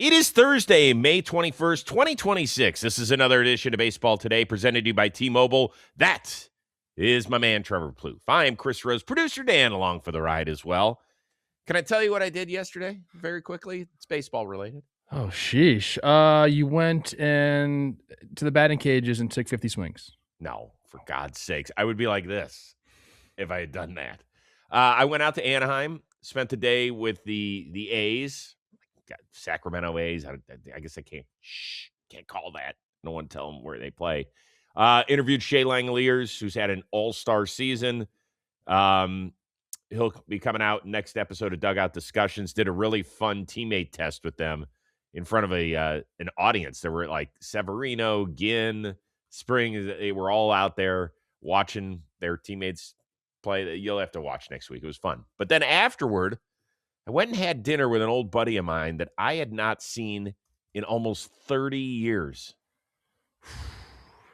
It is Thursday, May 21st, 2026. This is another edition of Baseball Today, presented to you by T-Mobile. That is my man, Trevor Plouffe. I am Chris Rose, producer Dan, along for the ride as well. Can I tell you what I did yesterday very quickly? It's baseball related. Oh, sheesh. You went to the batting cages and took 50 swings. No, for God's sakes. I would be like this if I had done that. I went out to Anaheim, spent the day with the A's. Sacramento A's. I guess I can't call that. No one tell them where they play. Interviewed Shea Langeliers, who's had an all-star season. He'll be coming out next episode of Dugout Discussions. Did a really fun teammate test with them in front of an audience. There were like Severino, Ginn, Spring. They were all out there watching their teammates play. You'll have to watch next week. It was fun. But then afterward, I went and had dinner with an old buddy of mine that I had not seen in almost 30 years.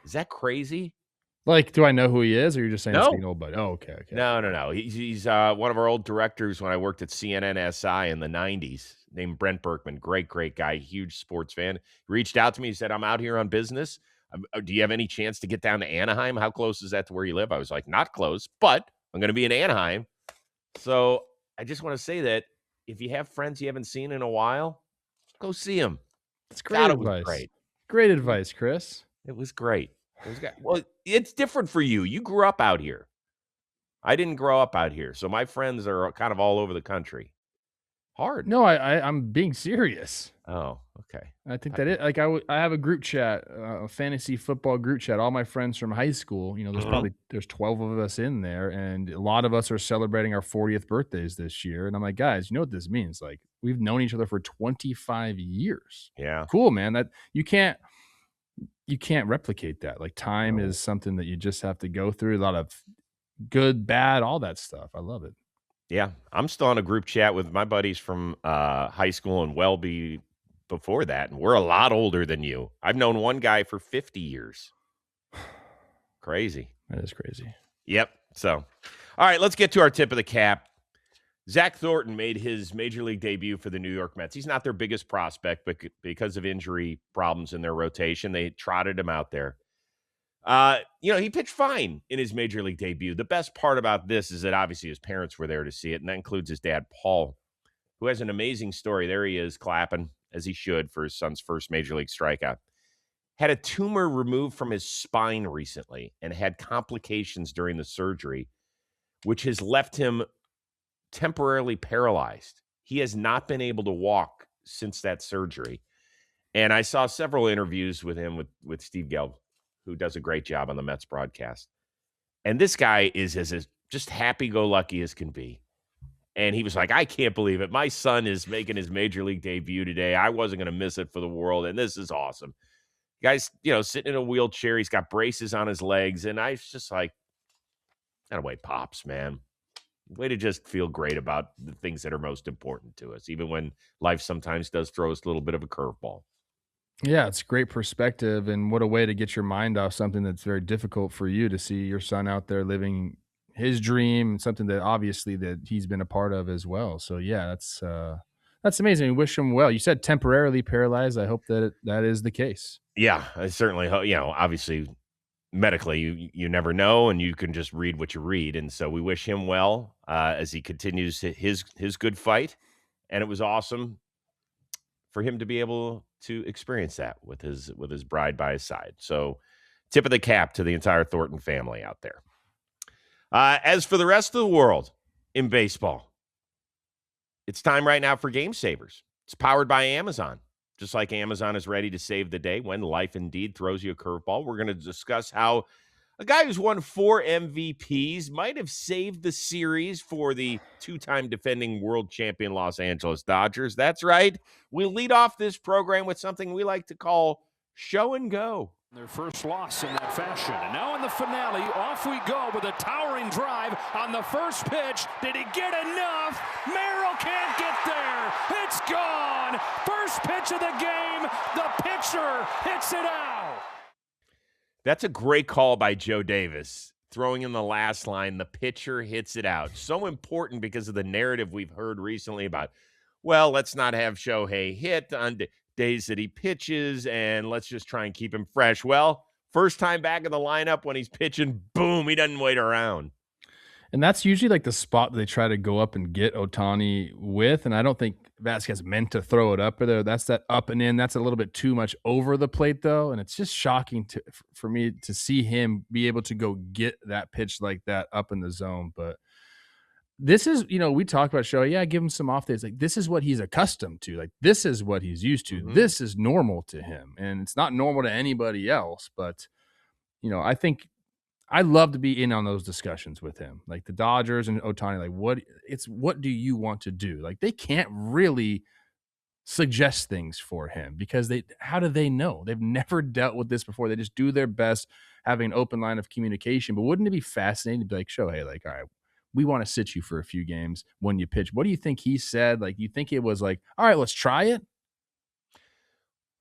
Is that crazy? Like, do I know who he is, or you're just saying No. it's an old buddy? Oh, okay. No. He's one of our old directors when I worked at CNN-SI in the 90s, named Brent Berkman. Great guy, huge sports fan. He reached out to me. He said, I'm out here on business. Do you have any chance to get down to Anaheim? How close is that to where you live? I was like, not close, but I'm going to be in Anaheim. So I just want to say that if you have friends you haven't seen in a while, go see them. That's great advice. Great advice, Chris. It was great. Well, it's different for you. You grew up out here. I didn't grow up out here. So my friends are kind of all over the country. Hard. No, I'm being serious. Oh, okay. I think that I have a group chat, a fantasy football group chat. All my friends from high school, there's 12 of us in there, and a lot of us are celebrating our 40th birthdays this year. And I'm like, guys, you know what this means? Like, we've known each other for 25 years. Yeah. Cool, man. That you can't replicate that. Like, time is something that you just have to go through. A lot of good, bad, all that stuff. I love it. Yeah. I'm still on a group chat with my buddies from high school and Welby before that, and we're a lot older than you. I've known one guy for 50 years. Crazy. That is crazy. Yep. So, all right, let's get to our tip of the cap. Zach Thornton made his major league debut for the New York Mets. He's not their biggest prospect, but because of injury problems in their rotation, they trotted him out there. He pitched fine in his major league debut. The best part about this is that obviously his parents were there to see it, and that includes his dad, Paul, who has an amazing story. There he is, clapping, as he should, for his son's first major league strikeout. Had a tumor removed from his spine recently and had complications during the surgery, which has left him temporarily paralyzed. He has not been able to walk since that surgery. And I saw several interviews with him with Steve Gelb, who does a great job on the Mets broadcast. And this guy is as just happy-go-lucky as can be. And he was like, I can't believe it. My son is making his major league debut today. I wasn't going to miss it for the world, and this is awesome. Guy's, sitting in a wheelchair. He's got braces on his legs, and I was just like, that way, Pops, man. Way to just feel great about the things that are most important to us, even when life sometimes does throw us a little bit of a curveball. Yeah, it's great perspective, and what a way to get your mind off something that's very difficult for you, to see your son out there living his dream, something that obviously that he's been a part of as well. So yeah, that's amazing. We wish him well. You said temporarily paralyzed. I hope that is the case. Yeah, I certainly hope. Obviously medically you never know, and you can just read what you read. And so we wish him well as he continues his good fight. And it was awesome for him to be able to experience that with his bride by his side. So tip of the cap to the entire Thornton family out there. As for the rest of the world in baseball, it's time right now for Game Savers. It's powered by Amazon. Just like Amazon is ready to save the day when life indeed throws you a curveball, we're going to discuss how a guy who's won 4 MVPs might have saved the series for the 2-time defending world champion Los Angeles Dodgers. That's right. We'll lead off this program with something we like to call Show and Go. Their first loss in that fashion. And now in the finale, off we go with a towering drive on the first pitch. Did he get enough? Merrill can't get there. It's gone. First pitch of the game. The pitcher hits it out. That's a great call by Joe Davis. Throwing in the last line, the pitcher hits it out. So important because of the narrative we've heard recently about, well, let's not have Shohei hit on days that he pitches, and let's just try and keep him fresh. Well, first time back in the lineup when he's pitching, boom, he doesn't wait around. And that's usually like the spot they try to go up and get Ohtani with. And I don't think Vasquez meant to throw it up there. That's that up and in. That's a little bit too much over the plate, though. And it's just shocking for me to see him be able to go get that pitch like that up in the zone. But this is, we talk about Shohei. Yeah, give him some off days. Like, this is what he's accustomed to. Like, this is what he's used to. Mhm. This is normal to him. And it's not normal to anybody else. But, I think I love to be in on those discussions with him. Like the Dodgers and Ohtani, like what do you want to do? Like, they can't really suggest things for him because how do they know? They've never dealt with this before. They just do their best having an open line of communication. But wouldn't it be fascinating to be like, Shohei, like, all right, we want to sit you for a few games when you pitch. What do you think he said? Like, you think it was like, all right, let's try it?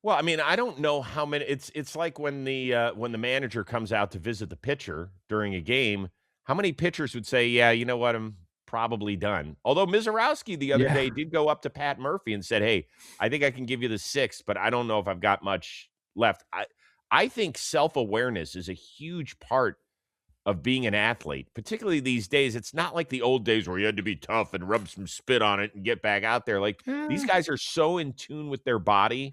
Well, I mean, I don't know how many. It's like when the manager comes out to visit the pitcher during a game. How many pitchers would say, "Yeah, you know what, I'm probably done." Although Mizorowski the other day did go up to Pat Murphy and said, "Hey, I think I can give you the 6, but I don't know if I've got much left." I think self-awareness is a huge part of being an athlete, particularly these days. It's not like the old days where you had to be tough and rub some spit on it and get back out there. Like these guys are so in tune with their body.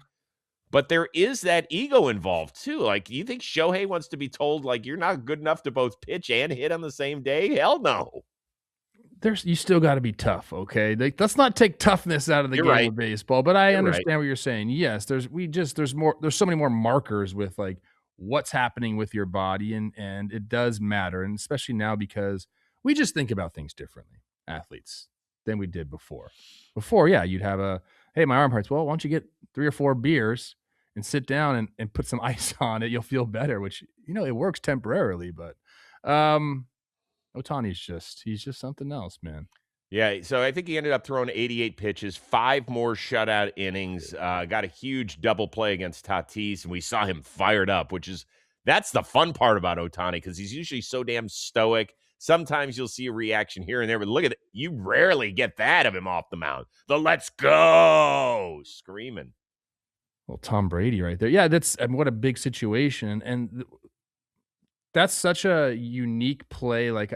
But there is that ego involved too. Like, you think Shohei wants to be told, like, you're not good enough to both pitch and hit on the same day? Hell no. You still got to be tough, okay? Like, let's not take toughness out of the game of baseball. But I understand what you're saying. Yes, there's so many more markers with like what's happening with your body, and it does matter, and especially now because we just think about things differently, athletes, than we did before. Before, yeah, you'd have hey, my arm hurts. Well, why don't you get 3 or 4 beers and sit down and put some ice on it? You'll feel better, which, it works temporarily. But Ohtani's he's just something else, man. Yeah, so I think he ended up throwing 88 pitches, 5 more shutout innings, got a huge double play against Tatis, and we saw him fired up, that's the fun part about Ohtani because he's usually so damn stoic. Sometimes you'll see a reaction here and there, but look at it. You rarely get that of him off the mound. The let's go screaming. Well, Tom Brady right there. Yeah, what a big situation. And that's such a unique play. Like,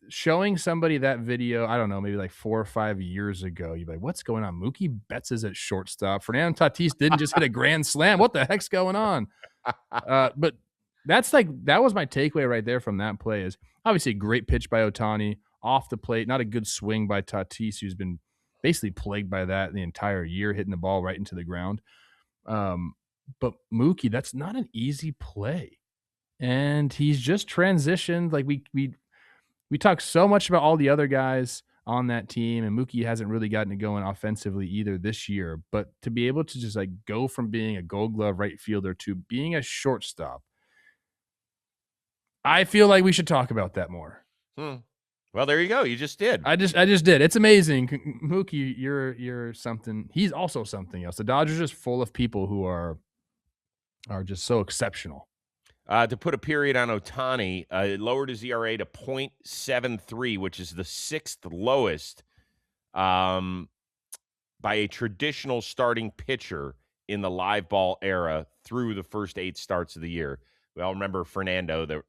showing somebody that video, I don't know, maybe like 4 or 5 years ago, you'd be like, what's going on? Mookie Betts is at shortstop. Fernando Tatis didn't just hit a grand slam. What the heck's going on? But that was my takeaway right there from that play is obviously a great pitch by Ohtani off the plate, not a good swing by Tatis, who's been basically plagued by that the entire year, hitting the ball right into the ground. But Mookie, that's not an easy play. And he's just transitioned. Like we talk so much about all the other guys on that team, and Mookie hasn't really gotten it going offensively either this year. But to be able to just like go from being a Gold Glove right fielder to being a shortstop, I feel like we should talk about that more. Well, there you go. You just did. I just did. It's amazing, Mookie. You're something. He's also something else. The Dodgers are just full of people who are just so exceptional. To put a period on Ohtani, it lowered his ERA to 0.73, which is the 6th lowest by a traditional starting pitcher in the live ball era through the first 8 starts of the year. We all remember Fernando, that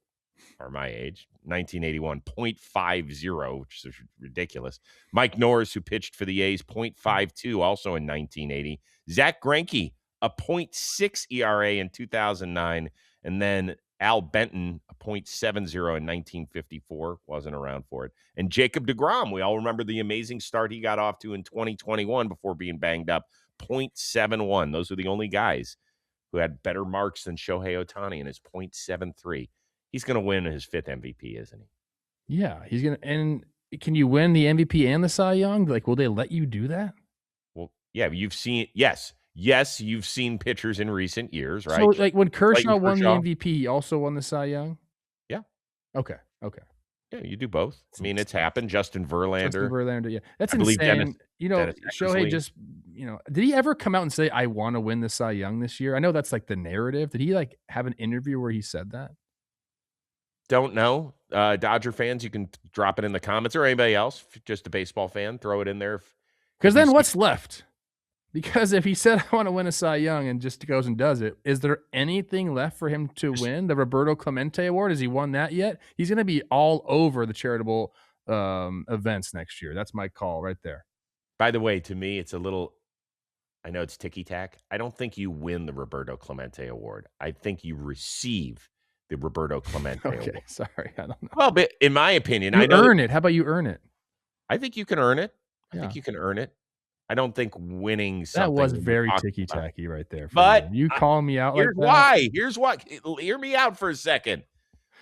are my age, 1981, 0.50, which is ridiculous. Mike Norris, who pitched for the A's, 0.52, also in 1980. Zach Greinke, a 0.6 ERA in 2009. And then Al Benton, a 0.70 in 1954, wasn't around for it. And Jacob deGrom, we all remember the amazing start he got off to in 2021 before being banged up, 0.71. Those are the only guys who had better marks than Shohei Ohtani in his 0.73. He's going to win his 5th MVP, isn't he? Yeah, he's going to. And can you win the MVP and the Cy Young? Like, will they let you do that? Well, yeah, you've seen, yes, you've seen pitchers in recent years, right? So, like, when Kershaw won the MVP, he also won the Cy Young? Yeah. Okay. Yeah, you do both. I mean, it's happened. Justin Verlander, yeah. That's insane. Dennis Shohei just, did he ever come out and say, I want to win the Cy Young this year? I know that's like the narrative. Did he like have an interview where he said that? Don't know. Dodger fans, you can drop it in the comments, or anybody else, just a baseball fan, throw it in there. Because then what's left? Because if he said, I want to win a Cy Young and just goes and does it, is there anything left for him to win? The Roberto Clemente Award? Has he won that yet? He's going to be all over the charitable events next year. That's my call right there. By the way, to me, it's a little, I know it's ticky-tack. I don't think you win the Roberto Clemente Award. I think you receive the Roberto Clemente Okay, Award. sorry. I don't know. Well, but in my opinion, You I know earn it. How about you earn it? I think you can earn it. I Yeah. think you can earn it. I don't think winning something. That was when very we're talking about- ticky-tacky right there. But you calling me out like Here's that? why. Here's what. Hear me out for a second.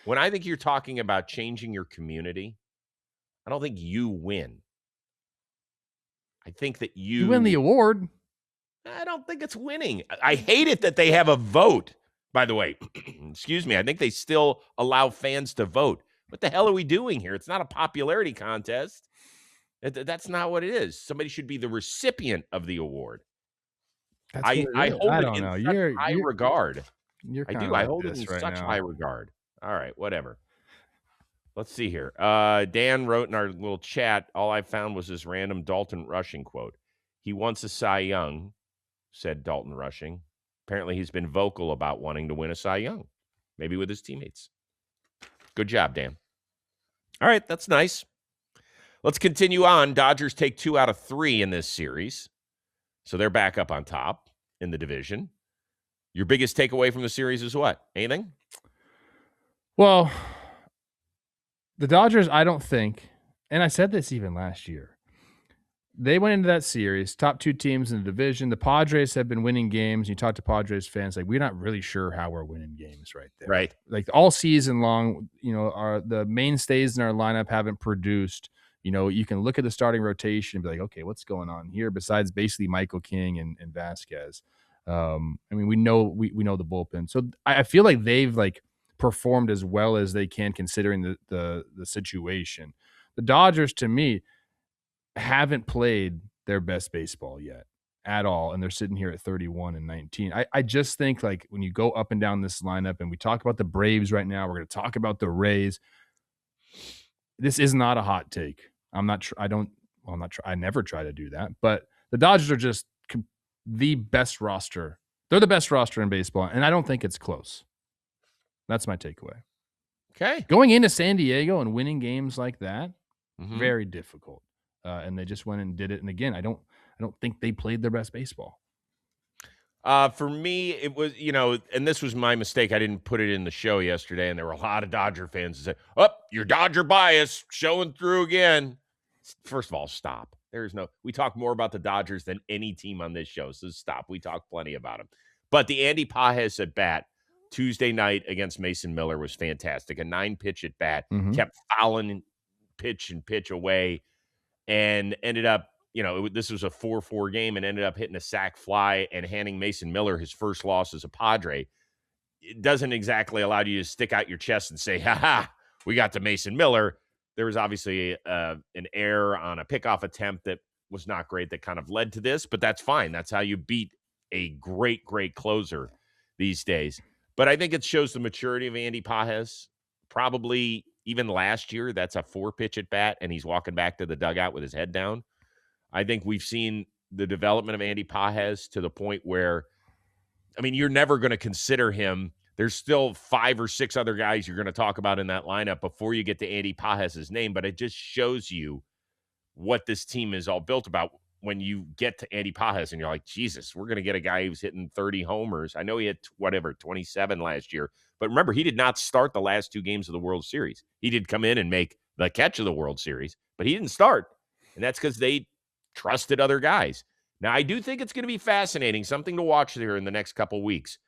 When I think you're talking about changing your community, I don't think you win. I think that You win the award. I don't think it's winning. I hate it that they have a vote, by the way. Excuse me. I think they still allow fans to vote. What the hell are we doing here? It's not a popularity contest. That's not what it is. Somebody should be the recipient of the award. I hold it in such high regard. I do. I hold it in such high regard. All right, whatever. Let's see here. Dan wrote in our little chat, all I found was this random Dalton Rushing quote. He wants a Cy Young, said Dalton Rushing. Apparently he's been vocal about wanting to win a Cy Young, maybe with his teammates. Good job, Dan. All right, that's nice. Let's continue on. Dodgers take 2 out of 3 in this series. So they're back up on top in the division. Your biggest takeaway from the series is what? Anything? Well, the Dodgers, I don't think, and I said this even last year, they went into that series, top 2 teams in the division. The Padres have been winning games. You talk to Padres fans, like, we're not really sure how we're winning games right there. Right. Like all season long, the mainstays in our lineup haven't produced. You can look at the starting rotation and be like, okay, what's going on here besides basically Michael King and Vasquez? We know the bullpen. So I feel like they've performed as well as they can considering the situation. The Dodgers, to me, haven't played their best baseball yet at all, and they're sitting here at 31-19. I just think when you go up and down this lineup, and we talk about the Braves right now, we're going to talk about the Rays. This is not a hot take. I never try to do that, but the Dodgers are just the best roster. They're the best roster in baseball, and I don't think it's close. That's my takeaway. Okay. Going into San Diego and winning games like that, very difficult. And they just went and did it. And again, I don't think they played their best baseball. For me, it was, and this was my mistake. I didn't put it in the show yesterday, and there were a lot of Dodger fans that said, your Dodger bias showing through again. First of all, stop. We talk more about the Dodgers than any team on this show, so stop. We talk plenty about them. But the Andy Pages at bat Tuesday night against Mason Miller was fantastic. A 9-pitch at bat, kept fouling pitch and pitch away, and ended up, this was a 4-4 game, and ended up hitting a sac fly and handing Mason Miller his first loss as a Padre. It doesn't exactly allow you to stick out your chest and say, ha, we got to Mason Miller. There was obviously an error on a pickoff attempt that was not great that kind of led to this, but that's fine. That's how you beat a great, great closer these days. But I think it shows the maturity of Andy Pages. Probably even last year, that's a 4-pitch at bat, and he's walking back to the dugout with his head down. I think we've seen the development of Andy Pages to the point where, you're never going to consider him. There's still 5 or 6 other guys you're going to talk about in that lineup before you get to Andy Pages' name, but it just shows you what this team is all built about when you get to Andy Pages and you're like, Jesus, we're going to get a guy who's hitting 30 homers. I know he had 27 last year, but remember, he did not start the last 2 games of the World Series. He did come in and make the catch of the World Series, but he didn't start, and that's because they trusted other guys. Now, I do think it's going to be fascinating, something to watch here in the next couple weeks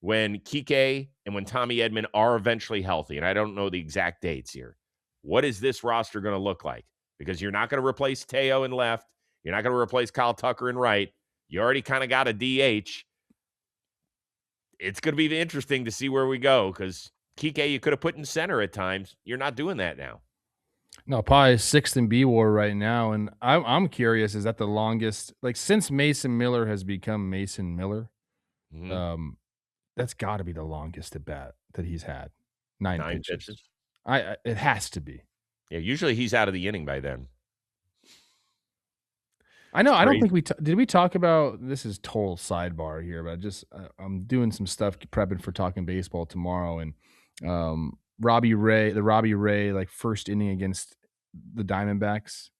when Kike and when Tommy Edman are eventually healthy, and I don't know the exact dates here. What is this roster going to look like? Because you're not going to replace Teo in left. You're not going to replace Kyle Tucker in right. You already kind of got a DH. It's going to be interesting to see where we go because Kike you could have put in center at times. You're not doing that now. No, probably 6th in B-WAR right now, and I'm curious, is that the longest, since Mason Miller has become Mason Miller, that's got to be the longest at bat that he's had. 9 pitches. It has to be. Yeah, usually he's out of the inning by then. I know. It's I don't crazy. think did we talk about this is total sidebar here, but I'm doing some stuff prepping for talking baseball tomorrow, and Robbie Ray like first inning against the Diamondbacks,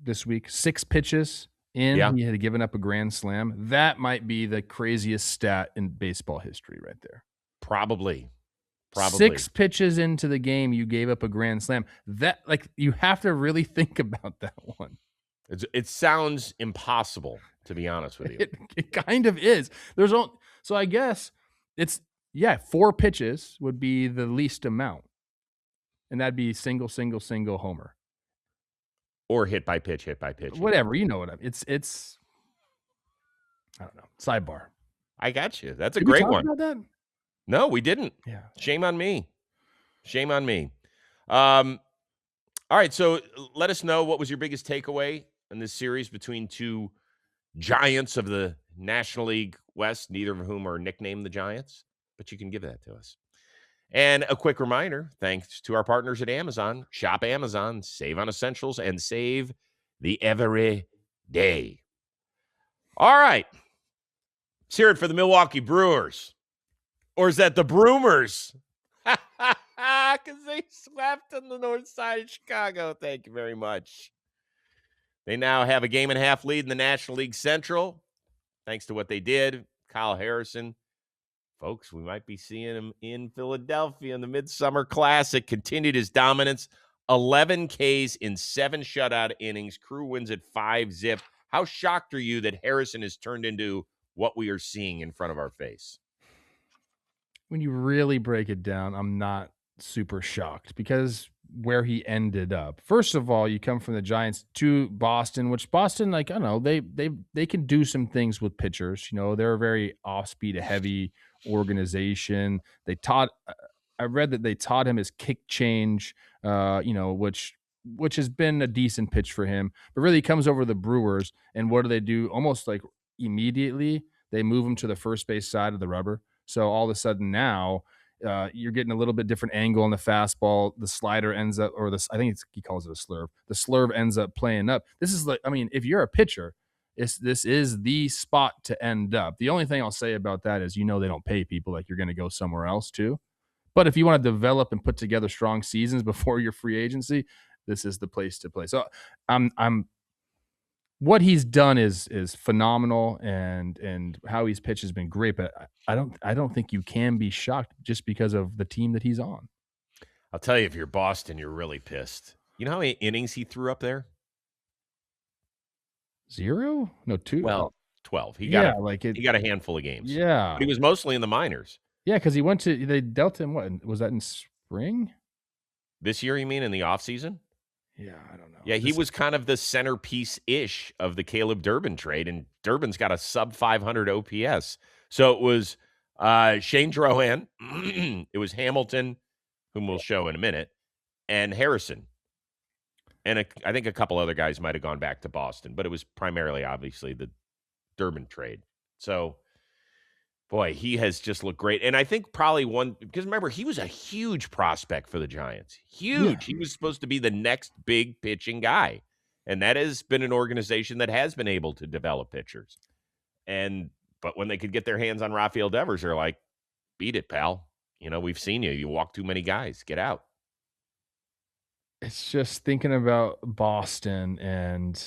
this week, 6 pitches in, Yeah, he had given up a grand slam. That might be the craziest stat in baseball history right there. probably. 6 pitches into the game, you gave up a grand slam. That, like, you have to really think about that one. It sounds impossible, to be honest with you. It kind of is. So I guess it's 4 pitches would be the least amount, and that'd be single, homer. Or hit by pitch. Whatever, you know what it's. I don't know. Sidebar. I got you. That's a Did we great talk one. about that? No, we didn't. Yeah. Shame on me. All right, so let us know what was your biggest takeaway in this series between two giants of the National League West, neither of whom are nicknamed the Giants, but you can give that to us. And a quick reminder, thanks to our partners at Amazon, shop Amazon, save on essentials, and save the every day. All right. Let's hear it for the Milwaukee Brewers. Or is that the Broomers? Because they swept on the north side of Chicago. Thank you very much. They now have a 1.5 lead in the National League Central, thanks to what they did. Kyle Harrison. Folks, we might be seeing him in Philadelphia in the Midsummer Classic. Continued his dominance. 11 Ks in 7 shutout innings. Crew wins at 5-zip. How shocked are you that Harrison has turned into what we are seeing in front of our face? When you really break it down, I'm not super shocked because where he ended up. First of all, you come from the Giants to Boston, which Boston, like, I don't know, they can do some things with pitchers. They're a very off-speed heavy organization. I read that they taught him his kick change, which has been a decent pitch for him. But really, he comes over to the Brewers, and what do? Almost like immediately, they move him to the first base side of the rubber. So all of a sudden now, you're getting a little bit different angle on the fastball. The slider ends up, I think he calls it a slurve. The slurve ends up playing up. This is like, I mean, if you're a pitcher, this is the spot to end up. The only thing I'll say about that is, they don't pay people, like, you're going to go somewhere else too. But if you want to develop and put together strong seasons before your free agency, this is the place to play. So what he's done is phenomenal, and how he's pitched has been great. But I don't think you can be shocked just because of the team that he's on. I'll tell you, if you're Boston, you're really pissed. You know how many innings he threw up there? 0? No, 2. Well, 12. He got a handful of games. Yeah, but he was mostly in the minors. Yeah, because they dealt him. What was that in spring? This year, you mean in the offseason? Yeah, I don't know. Yeah, he was kind of the centerpiece-ish of the Caleb Durbin trade, and Durbin's got a sub-500 OPS. So it was Shane Drohan, it was Hamilton, whom we'll show in a minute, and Harrison. And I think a couple other guys might have gone back to Boston, but it was primarily, obviously, the Durbin trade. So, boy, he has just looked great. And I think probably because remember, he was a huge prospect for the Giants. Huge. Yeah. He was supposed to be the next big pitching guy. And that has been an organization that has been able to develop pitchers. But when they could get their hands on Rafael Devers, they're like, beat it, pal. We've seen you. You walk too many guys. Get out. It's just thinking about Boston, and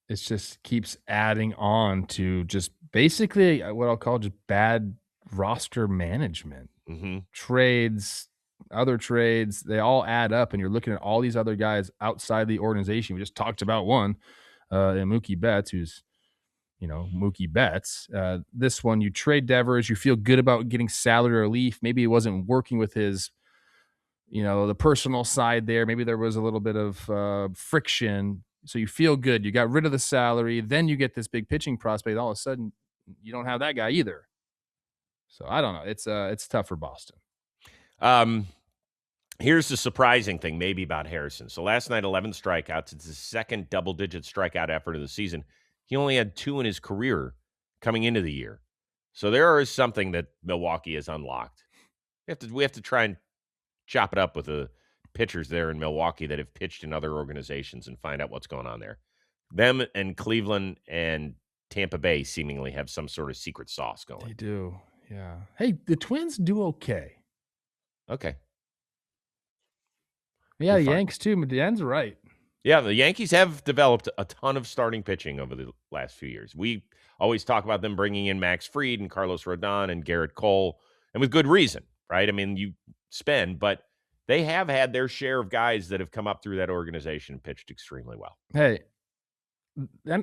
it just keeps adding on to just basically what I'll call just bad roster management. Mm-hmm. Trades, other trades, they all add up, and you're looking at all these other guys outside the organization. We just talked about one, and Mookie Betts, who's, Mookie Betts. This one, you trade Devers, you feel good about getting salary relief. Maybe it wasn't working with his, the personal side there. Maybe there was a little bit of friction. So you feel good. You got rid of the salary. Then you get this big pitching prospect. All of a sudden, you don't have that guy either. So I don't know. It's tough for Boston. Here's the surprising thing maybe about Harrison. So last night, 11 strikeouts. It's his second double-digit strikeout effort of the season. He only had 2 in his career coming into the year. So there is something that Milwaukee has unlocked. We have to try and chop it up with the pitchers there in Milwaukee that have pitched in other organizations and find out what's going on there. Them and Cleveland and Tampa Bay seemingly have some sort of secret sauce They going. do. Yeah. Hey, the Twins do okay. Okay. Yeah, You're the fine. Yanks too, but Dan's right. Yeah, the Yankees have developed a ton of starting pitching over the last few years. We always talk about them bringing in Max Fried and Carlos Rodon and Garrett Cole, and with good reason, right? I mean, you spend, but they have had their share of guys that have come up through that organization and pitched extremely well. Hey,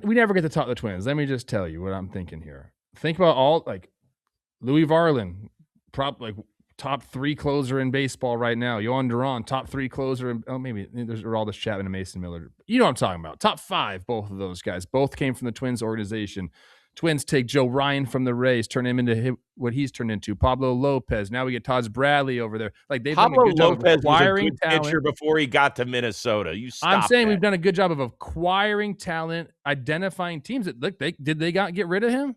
we never get to talk the Twins. Let me just tell you what I'm thinking here. Think about all like Louis Varland, top 3 closer in baseball right now. Yohan Duran, top 3 closer. Maybe there's Aroldis Chapman and Mason Miller. You know what I'm talking about. Top 5, both of those guys. Both came from the Twins organization. Twins take Joe Ryan from the Rays, turn him into what he's turned into. Pablo Lopez. Now we get Taj Bradley over there. Like they've done a good job of acquiring talent. Pitcher before he got to Minnesota. I'm saying we've done a good job of acquiring talent, identifying teams that look. Did they get rid of him?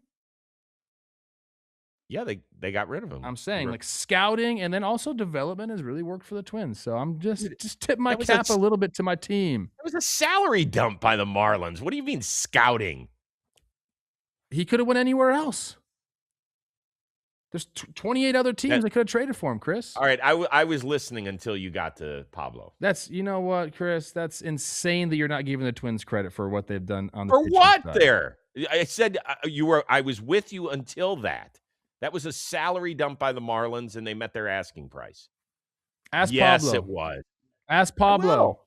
Yeah, they got rid of him. I'm saying like scouting and then also development has really worked for the Twins. So I'm just tip my cap a little bit to my team. It was a salary dump by the Marlins. What do you mean scouting? He could have went anywhere else. There's 28 other teams that could have traded for him, Chris. All right, I was listening until you got to Pablo. You know what, Chris? That's insane that you're not giving the Twins credit for what they've done on the for what side. There. I said I was with you until that. That was a salary dump by the Marlins, and they met their asking price. Yes, Pablo. It was. Ask Pablo.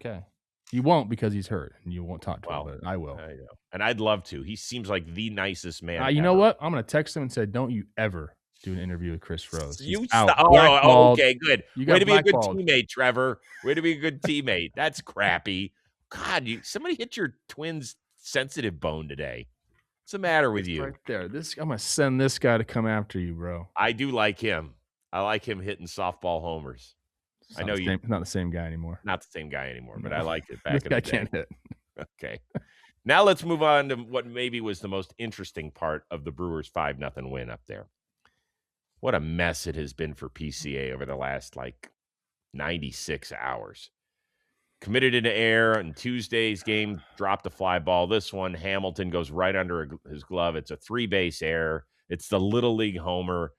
Okay. You won't because he's hurt, and you won't talk to him, but I will. I know. And I'd love to. He seems like the nicest man. You know what? I'm going to text him and say, don't you ever do an interview with Chris Rose. Okay, good. Way to be a good teammate, Trevor. Way to be a good teammate. That's crappy. God, somebody hit your Twins' sensitive bone today. What's the matter with you? Right there. I'm going to send this guy to come after you, bro. I do like him. I like him hitting softball homers. I know you're not the same guy anymore. Not the same guy anymore, but I liked it back in the day. This guy can't hit. Okay. Now let's move on to what maybe was the most interesting part of the Brewers 5-0 win up there. What a mess it has been for PCA over the last 96 hours. Committed into error on Tuesday's game, dropped a fly ball. This one, Hamilton goes right under his glove. It's a 3-base error. It's the Little League homer.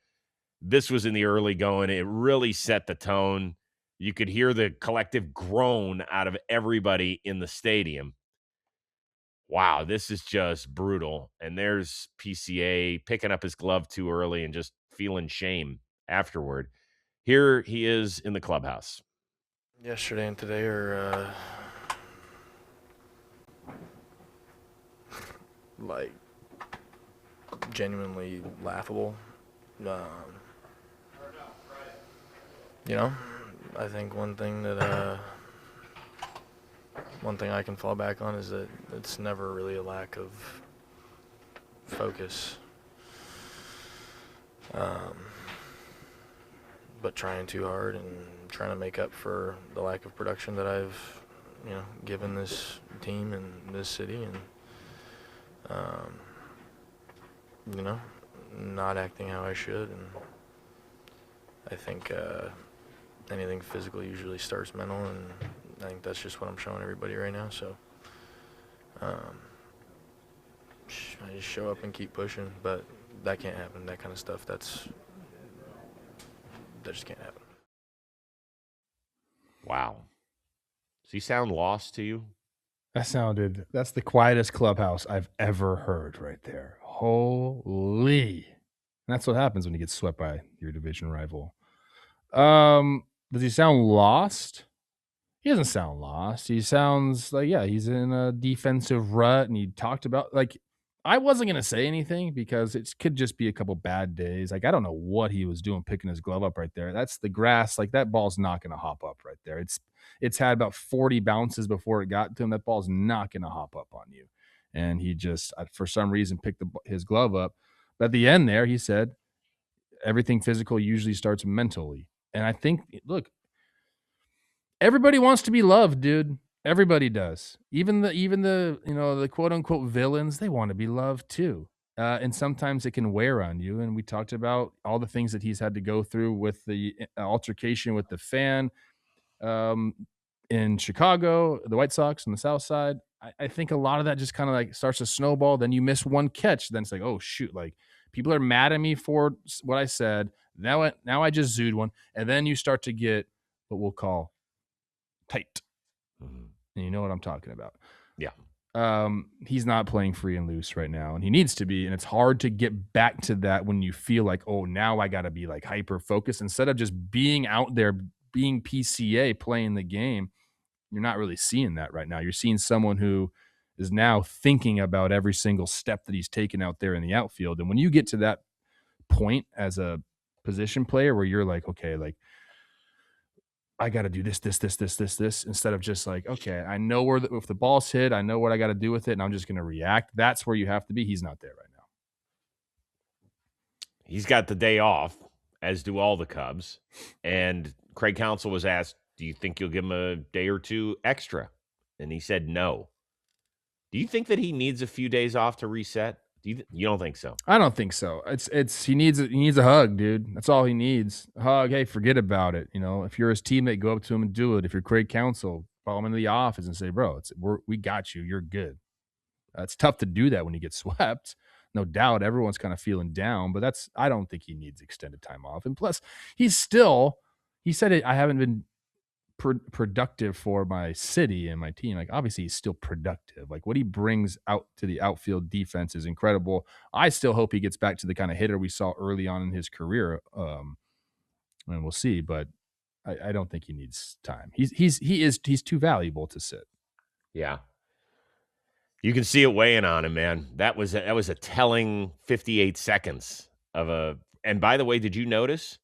This was in the early going. It really set the tone. You could hear the collective groan out of everybody in the stadium. Wow, this is just brutal. And there's PCA picking up his glove too early and just feeling shame afterward. Here he is in the clubhouse. Yesterday and today are genuinely laughable. I think one thing I can fall back on is that it's never really a lack of focus, but trying too hard and trying to make up for the lack of production that I've given this team and this city, and not acting how I should. And I think anything physical usually starts mental, and I think that's just what I'm showing everybody right now. So I just show up and keep pushing, but that can't happen. That kind of stuff, that just can't happen. Wow. Does he sound lost to you? That's the quietest clubhouse I've ever heard right there. Holy. And that's what happens when you get swept by your division rival. Does he sound lost? He doesn't sound lost. He sounds like, he's in a defensive rut, and he talked about, I wasn't going to say anything because it could just be a couple bad days. I don't know what he was doing picking his glove up right there. That's the grass. That ball's not going to hop up right there. It's had about 40 bounces before it got to him. That ball's not going to hop up on you. And he just, for some reason, picked his glove up. But at the end there, he said, everything physical usually starts mentally. And I think, look, everybody wants to be loved, dude. Everybody does. Even the quote unquote villains, they want to be loved too. And sometimes it can wear on you. And we talked about all the things that he's had to go through with the altercation with the fan in Chicago, the White Sox on the South Side. I think a lot of that just kind of like starts to snowball. Then you miss one catch. Then it's like, oh shoot, like people are mad at me for what I said. Now I just zooed one. And then you start to get what we'll call tight. Mhm. And you know what I'm talking about. Yeah. He's not playing free and loose right now, and he needs to be. And it's hard to get back to that when you feel like, oh, now I got to be like hyper focused instead of just being out there, being PCA, playing the game. You're not really seeing that right now. You're seeing someone who is now thinking about every single step that he's taken out there in the outfield. And when you get to that point as a position player where you're like, okay, like I got to do this, instead of just like, okay, I know where if the ball's hit, I know what I got to do with it, and I'm just going to react. That's where you have to be. He's not there right now. He's got the day off, as do all the Cubs. And Craig Counsell was asked, do you think you'll give him a day or two extra? And he said no. Do you think that he needs a few days off to reset? You don't think so? I don't think so. He needs a hug, dude. That's all he needs. A hug. Hey, forget about it. You know, if you're his teammate, go up to him and do it. If you're Craig Counsell, follow him into the office and say, bro, we got you. You're good. It's tough to do that when you get swept. No doubt everyone's kind of feeling down, but I don't think he needs extended time off. And plus, he said it, I haven't been productive for my city and my team. Like, obviously he's still productive. Like, what he brings out to the outfield defense is incredible. I still hope he gets back to the kind of hitter we saw early on in his career. And we'll see, but I don't think he needs time. He's too valuable to sit. Yeah. You can see it weighing on him, man. That was a telling 58 seconds of a. And by the way, did you notice?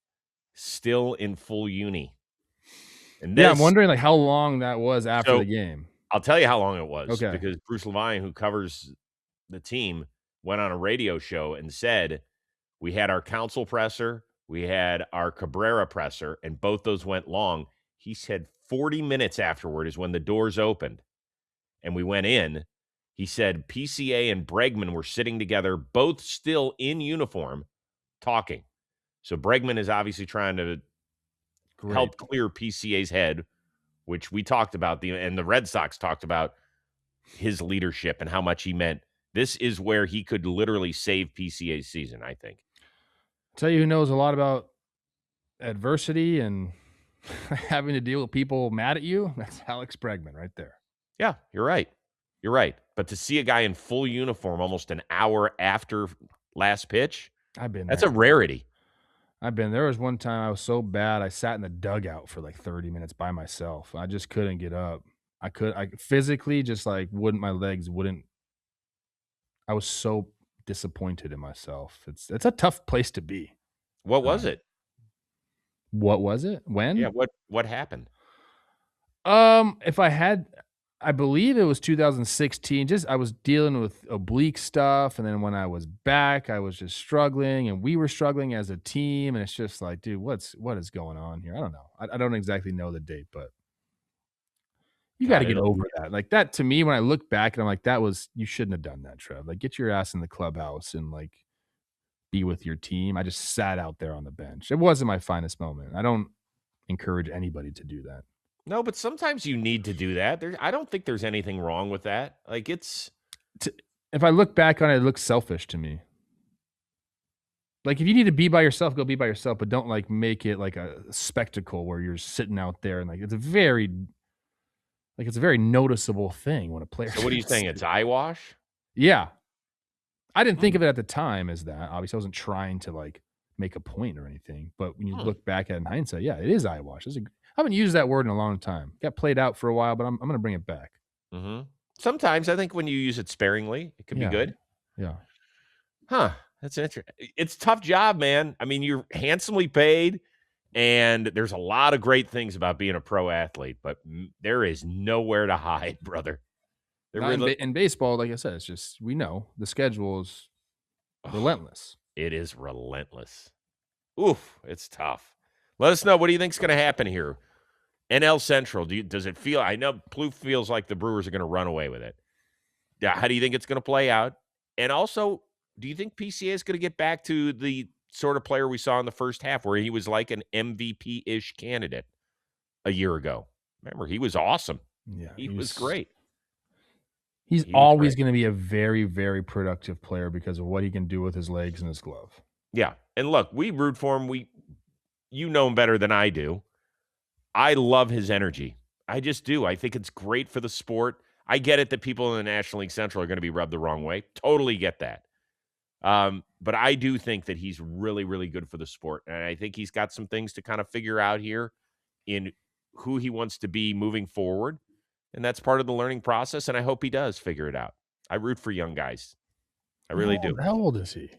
Still in full uni. And I'm wondering like how long that was after the game. I'll tell you how long it was. Okay. Because Bruce Levine, who covers the team, went on a radio show and said, we had our Counsell presser, we had our Cabrera presser, and both those went long. He said 40 minutes afterward is when the doors opened and we went in. He said PCA and Bregman were sitting together, both still in uniform, talking. So Bregman is obviously trying to help clear PCA's head, which we talked about, and the Red Sox talked about his leadership and how much he meant. This is where he could literally save PCA's season, I think. Tell you who knows a lot about adversity and having to deal with people mad at you, that's Alex Bregman right there. Yeah, you're right. You're right. But to see a guy in full uniform almost an hour after last pitch, that's a rarity. There was one time I was so bad, I sat in the dugout for like 30 minutes by myself. I just couldn't get up. I physically just like my legs wouldn't. I was so disappointed in myself. It's a tough place to be. What was it? What was it? When? Yeah, what happened? I believe it was 2016. I was dealing with oblique stuff. And then when I was back, I was just struggling and we were struggling as a team. And it's just like, dude, what is going on here? I don't know. I don't exactly know the date, but you got to get over that. Like that to me, when I look back and I'm like, you shouldn't have done that, Trev. Like get your ass in the clubhouse and like be with your team. I just sat out there on the bench. It wasn't my finest moment. I don't encourage anybody to do that. No, but sometimes you need to do that. I don't think there's anything wrong with that. Like if I look back on it, it looks selfish to me. Like if you need to be by yourself, go be by yourself, but don't like make it like a spectacle where you're sitting out there and like it's a very noticeable thing when a player. So what are you saying? It's eyewash? Yeah. I didn't think of it at the time as that. Obviously, I wasn't trying to like make a point or anything. But when you look back at it in hindsight, yeah, it is eyewash. I haven't used that word in a long time. Got played out for a while, but I'm going to bring it back. Mm-hmm. Sometimes I think when you use it sparingly, it can be good. Yeah. Huh. That's interesting. It's a tough job, man. I mean, you're handsomely paid, and there's a lot of great things about being a pro athlete, but there is nowhere to hide, brother. In baseball, like I said, it's just we know the schedule is relentless. It is relentless. Oof, it's tough. Let us know. What do you think is going to happen here? NL Central, does it feel – I know Plouffe feels like the Brewers are going to run away with it. How do you think it's going to play out? And also, do you think PCA is going to get back to the sort of player we saw in the first half where he was like an MVP-ish candidate a year ago? Remember, he was awesome. Yeah, he was great. He's He was always great. going to be a very, very productive player because of what he can do with his legs and his glove. Yeah. And look, we root for him. You know him better than I do. I love his energy. I just do. I think it's great for the sport. I get it that people in the National League Central are going to be rubbed the wrong way. Totally get that. But I do think that he's really, really good for the sport. And I think he's got some things to kind of figure out here in who he wants to be moving forward. And that's part of the learning process. And I hope he does figure it out. I root for young guys. I really do. How old is he?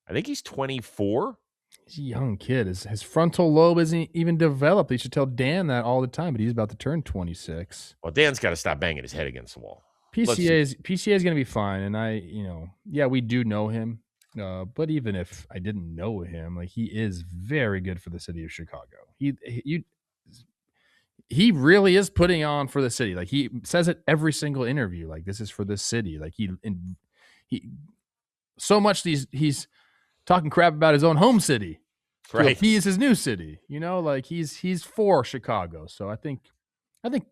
I think he's 24. He's a young kid. His frontal lobe isn't even developed. They should tell Dan that all the time, but he's about to turn 26. Well, Dan's got to stop banging his head against the wall. PCA is going to be fine. And we do know him. But even if I didn't know him, like, he is very good for the city of Chicago. He really is putting on for the city. Like, he says it every single interview. Like, this is for the city. Like, he so much he's talking crap about his own home city. Right. He is his new city. Like, he's for Chicago. So I think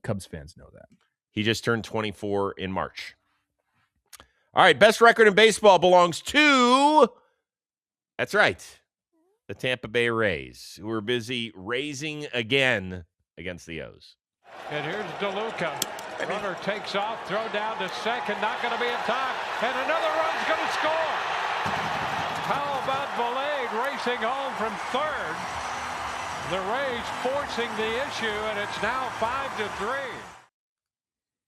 Cubs fans know that. He just turned 24 in March. All right, best record in baseball belongs to, that's right, the Tampa Bay Rays, who are busy raising again against the O's. And here's DeLuca. Runner takes off, throw down to second, not going to be in time, and another run's going to score. How about Valade racing home from third? The Rays forcing the issue, and it's now 5-3.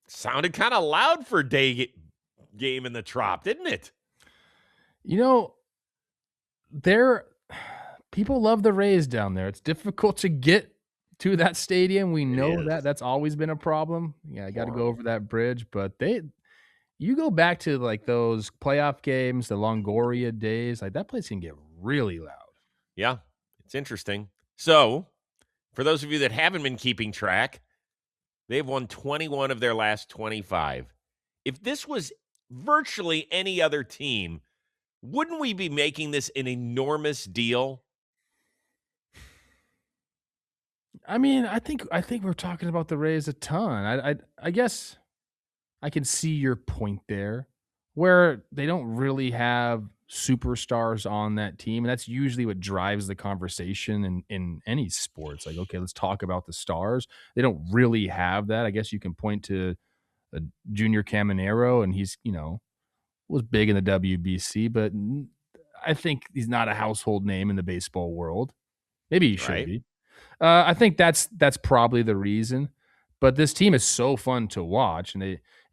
Sounded kind of loud for day game in the Trop, didn't it? People love the Rays down there. It's difficult to get to that stadium. We know that. That's always been a problem. Yeah, I got to go over that bridge. But you go back to like those playoff games, the Longoria days, like that place can get really loud. Yeah, it's interesting. So, for those of you that haven't been keeping track, they've won 21 of their last 25. If this was virtually any other team, wouldn't we be making this an enormous deal? I mean, I think we're talking about the Rays a ton. I guess I can see your point there, where they don't really have superstars on that team, and that's usually what drives the conversation in any sports. Like, okay, let's talk about the stars. They don't really have that. I guess you can point to a Junior Caminero, and he's was big in the WBC, but I think he's not a household name in the baseball world. Maybe he should be. I think that's probably the reason. But this team is so fun to watch, and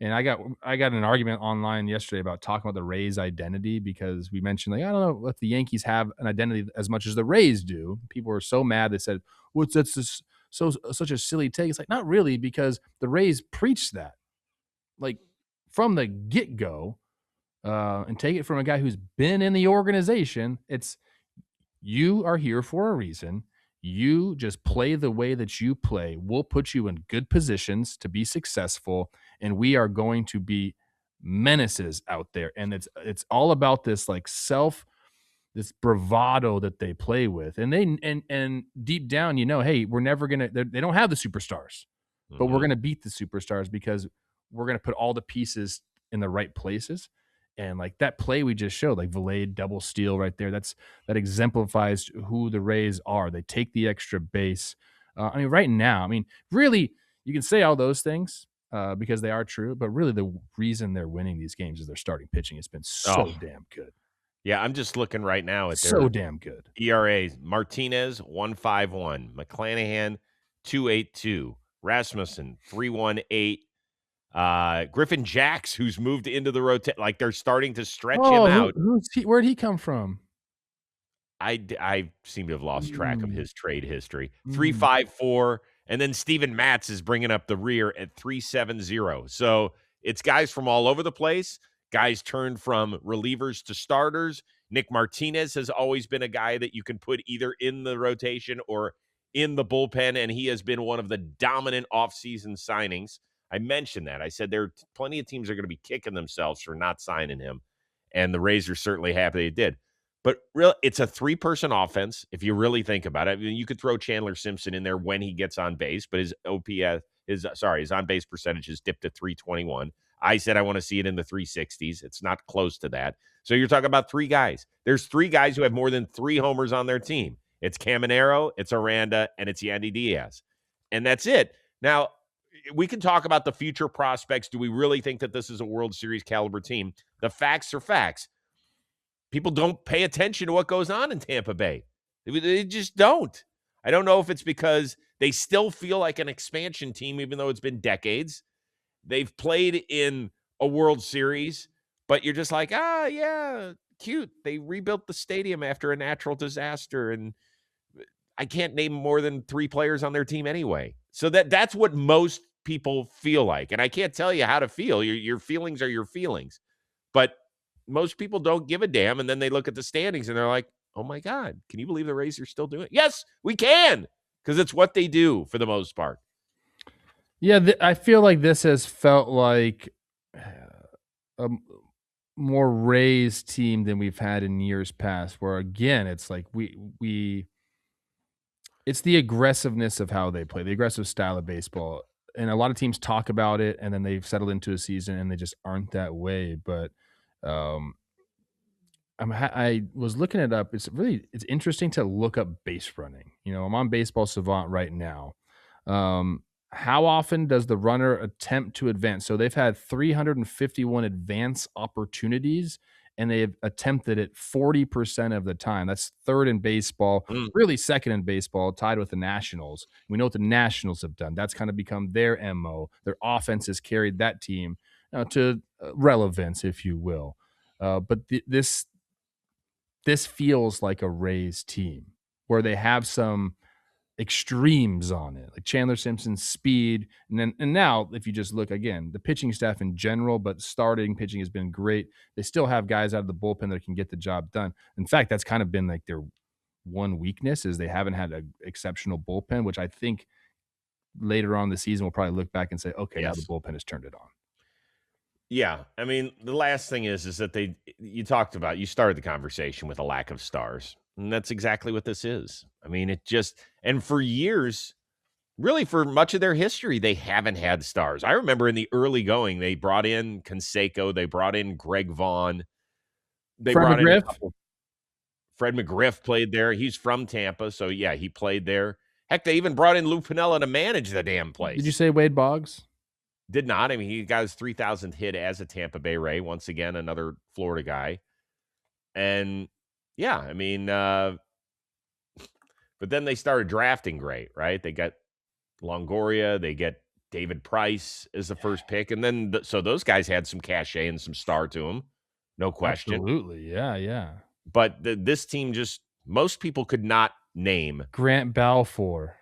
I got in an argument online yesterday about talking about the Rays' identity, because we mentioned, like, I don't know if the Yankees have an identity as much as the Rays do. People were so mad. They said, "What's that's such a silly take?" It's like, not really, because the Rays preach that, like, from the get-go, and take it from a guy who's been in the organization. It's, you are here for a reason. You just play the way that you play. We'll put you in good positions to be successful, and we are going to be menaces out there. And it's all about this, like, this bravado that they play with. And and deep down, hey, we're never going to, they don't have the superstars, but we're going to beat the superstars because we're going to put all the pieces in the right places. And like that play we just showed, like Valade double steal right there, that exemplifies who the Rays are. They take the extra base. Right now, really, you can say all those things because they are true, but really the reason they're winning these games is their starting pitching. It's been so damn good. Yeah, I'm just looking right now at their so damn good ERA. Martinez 1.51, McClanahan 2.82, Rasmussen 3.18. Griffin Jacks, who's moved into the rotation, like they're starting to stretch him out. Where'd he come from? I seem to have lost track of his trade history. 3.54, and then Steven Matz is bringing up the rear at 3.70. So it's guys from all over the place. Guys turned from relievers to starters. Nick Martinez has always been a guy that you can put either in the rotation or in the bullpen, and he has been one of the dominant offseason signings. I mentioned that. I said there are plenty of teams are going to be kicking themselves for not signing him, and the Rays are certainly happy they did. But really, it's a three-person offense, if you really think about it. You could throw Chandler Simpson in there when he gets on base, but his OPS, his on-base percentage is dipped to 321. I said I want to see it in the 360s. It's not close to that. So you're talking about 3 guys. There's 3 guys who have more than 3 homers on their team. It's Caminero, it's Aranda, and it's Yandy Diaz. And that's it. Now, we can talk about the future prospects. Do we really think that this is a World Series caliber team? The facts are facts. People don't pay attention to what goes on in Tampa Bay. They just don't. I don't know if it's because they still feel like an expansion team, even though it's been decades. They've played in a World Series, but you're just like, yeah, cute. They rebuilt the stadium after a natural disaster, and I can't name more than 3 players on their team anyway. So that's what most people feel like. And I can't tell you how to feel. Your feelings are your feelings. But most people don't give a damn, and then they look at the standings, and they're like, oh, my God, can you believe the Rays are still doing it? Yes, we can, because it's what they do for the most part. Yeah, I feel like this has felt like a more Rays team than we've had in years past, where, again, it's like it's the aggressiveness of how they play, the aggressive style of baseball. And a lot of teams talk about it, and then they've settled into a season, and they just aren't that way. But I was looking it up. It's interesting to look up base running. I'm on Baseball Savant right now. How often does the runner attempt to advance? So they've had 351 advance opportunities, and they've attempted it 40% of the time. That's 3rd in baseball, really 2nd in baseball, tied with the Nationals. We know what the Nationals have done. That's kind of become their MO. Their offense has carried that team to relevance, if you will. But this feels like a Rays team where they have some extremes on it, like Chandler Simpson's speed. And now, if you just look again, the pitching staff in general, but starting pitching has been great. They still have guys out of the bullpen that can get the job done. In fact, that's kind of been like their one weakness, is they haven't had an exceptional bullpen, which I think later on in the season we'll probably look back and say, okay, now the bullpen has turned it on. Yeah. I mean, the last thing is that you started the conversation with a lack of stars. And that's exactly what this is. I mean, and for years, really for much of their history, they haven't had stars. I remember in the early going, they brought in Canseco, they brought in Greg Vaughn. Fred McGriff played there. He's from Tampa, so yeah, he played there. Heck, they even brought in Lou Piniella to manage the damn place. Did you say Wade Boggs? Did not. I mean, he got his 3,000th hit as a Tampa Bay Ray. Once again, another Florida guy. And yeah, I mean, but then they started drafting great, right? They got Longoria, they get David Price as the first pick, and then so those guys had some cachet and some star to them, no question. Absolutely, yeah. But this team most people could not name Grant Balfour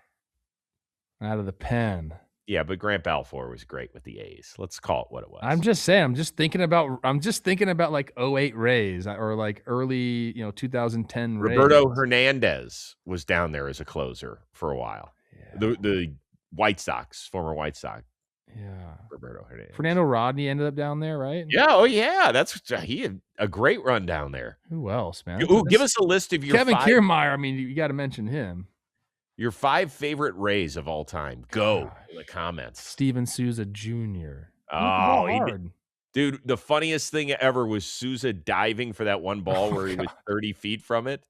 out of the pen. Yeah, but Grant Balfour was great with the A's. Let's call it what it was. I'm just saying. I'm just thinking about like 08 Rays or like early 2010 Rays. Roberto Hernandez was down there as a closer for a while. Yeah. The White Sox, former White Sox. Yeah, Roberto Hernandez. Fernando Rodney ended up down there, right? Yeah. Oh yeah, he had a great run down there. Who else, man? Give us a list of your Kevin Kiermaier. I mean, you got to mention him. Your 5 favorite Rays of all time. Go in the comments. Steven Souza Jr. Oh, dude, the funniest thing ever was Souza diving for that one ball where he was 30 feet from it.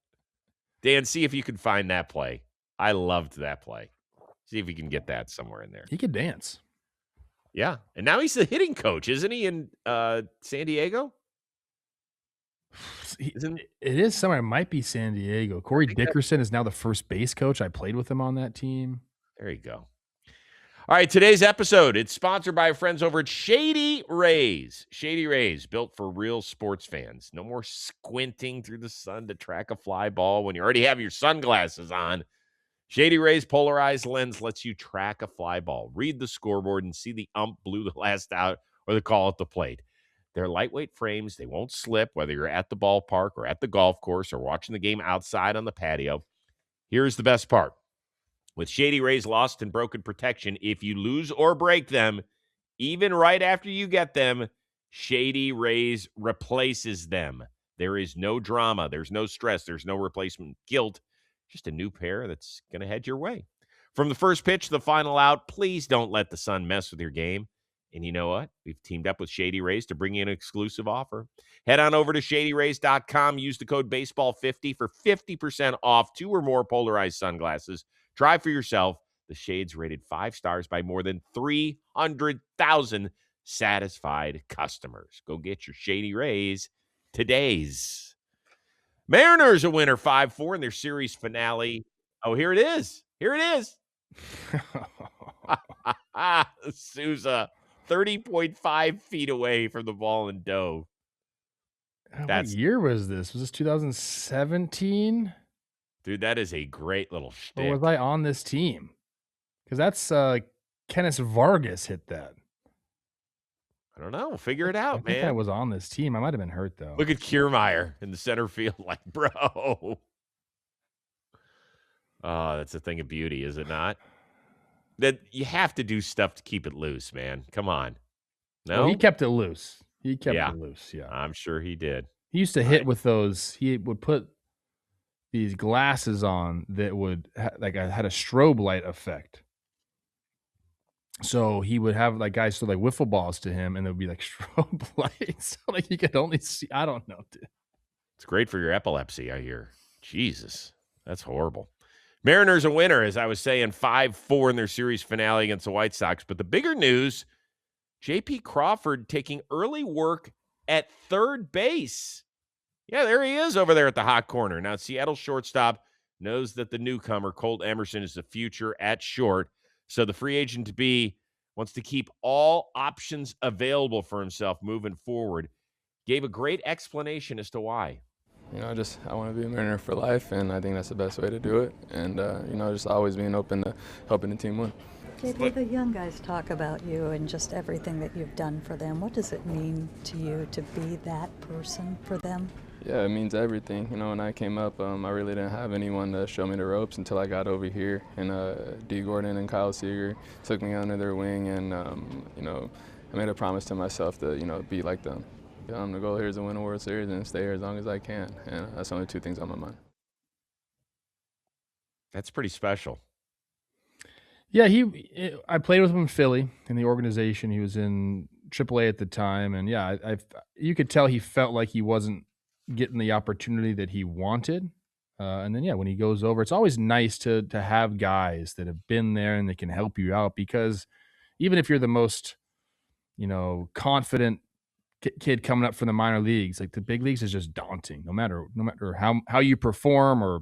Dan, see if you can find that play. I loved that play. See if you can get that somewhere in there. He could dance. Yeah, and now he's the hitting coach, isn't he, in San Diego? It is somewhere. It might be San Diego. Corey Dickerson is now the first base coach. I played with him on that team. There you go. All right, today's episode, it's sponsored by our friends over at Shady Rays. Shady Rays, built for real sports fans. No more squinting through the sun to track a fly ball when you already have your sunglasses on. Shady Rays polarized lens lets you track a fly ball, read the scoreboard, and see the ump blew the last out or the call at the plate. They're lightweight frames. They won't slip, whether you're at the ballpark or at the golf course or watching the game outside on the patio. Here's the best part. With Shady Rays lost and broken protection, if you lose or break them, even right after you get them, Shady Rays replaces them. There is no drama. There's no stress. There's no replacement guilt. Just a new pair that's going to head your way. From the first pitch to the final out, please don't let the sun mess with your game. And you know what? We've teamed up with Shady Rays to bring you an exclusive offer. Head on over to shadyrays.com. Use the code BASEBALL50 for 50% off 2 or more polarized sunglasses. Try for yourself. The shades rated 5 stars by more than 300,000 satisfied customers. Go get your Shady Rays today's. Mariners a winner 5-4 in their series finale. Oh, here it is. Here it is. Souza, 30.5 feet away from the ball and dove. What year was this? Was this 2017? Dude, that is a great little shtick. Or was I on this team? Because that's Kenneth Vargas hit that. I don't know. Figure it out, I think I man. was on this team. I might have been hurt, though. Look at Kiermaier in the center field like, bro. Oh, that's a thing of beauty, is it not? That you have to do stuff to keep it loose, man. Come on. No? Well, he kept it loose. He kept Yeah. it loose, yeah. I'm sure he did. He used to hit with those. He would put these glasses on that would had a strobe light effect. So he would have like guys throw like wiffle balls to him, and it would be like strobe lights. So like you could only see. I don't know, dude. It's great for your epilepsy, I hear. Jesus, that's horrible. Mariners a winner, as I was saying, 5-4 in their series finale against the White Sox. But the bigger news, J.P. Crawford taking early work at third base. Yeah, there he is over there at the hot corner. Now, Seattle shortstop knows that the newcomer, Colt Emerson, is the future at short. So the free agent-to-be wants to keep all options available for himself moving forward. Gave a great explanation as to why. You know, I want to be a Mariner for life, and I think that's the best way to do it. And, just always being open to helping the team win. JP, the young guys talk about you and just everything that you've done for them. What does it mean to you to be that person for them? Yeah, it means everything. You know, when I came up, I really didn't have anyone to show me the ropes until I got over here. And D. Gordon and Kyle Seager took me under their wing, and, I made a promise to myself to, be like them. The goal here is to win a World Series and stay here as long as I can. And that's the only 2 things on my mind. That's pretty special. Yeah, I played with him in Philly in the organization. He was in AAA at the time, and yeah, you could tell he felt like he wasn't getting the opportunity that he wanted. And then when he goes over, it's always nice to have guys that have been there and that can help you out, because even if you're the most, confident kid coming up from the minor leagues, like the big leagues is just daunting. No matter how you perform or